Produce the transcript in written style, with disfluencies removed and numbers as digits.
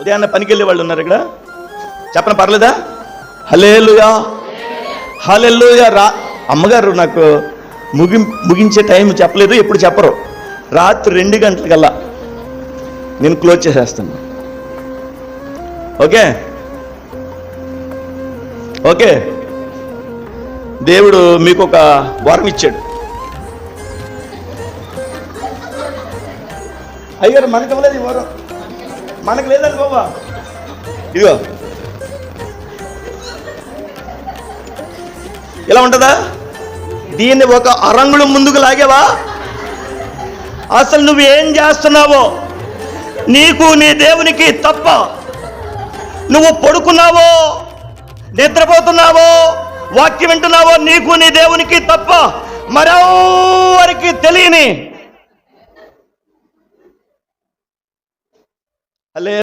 ఉదయాన్నే పనికి వెళ్ళే వాళ్ళు ఉన్నారు ఇక్కడ, చెప్పన పర్లేదా? హల్లెలూయా హల్లెలూయా. అమ్మగారు నాకు ముగించే టైం చెప్పలేదు, ఎప్పుడు చెప్పరు. రాత్రి 2 గంటలకల్లా నేను క్లోజ్ చేసేస్తాను. Okay okay. దేవుడు మీకు ఒక వరం ఇచ్చాడు. అయ్యారు మనకి ఇవ్వలేదు ఈ వరం, మనకు లేదండి బాబా. ఇదిగో ఇలా ఉంటుందా? దీన్ని ఒక అరంగుళం ముందుకు లాగేవా? అసలు నువ్వు ఏం చేస్తున్నావో నీకు నీ దేవునికి తప్ప, నువ్వు పడుకున్నావో నిద్రపోతున్నావో వాక్యం వింటున్నావో నీకు నీ దేవునికి తప్ప మరెవరికి తెలియని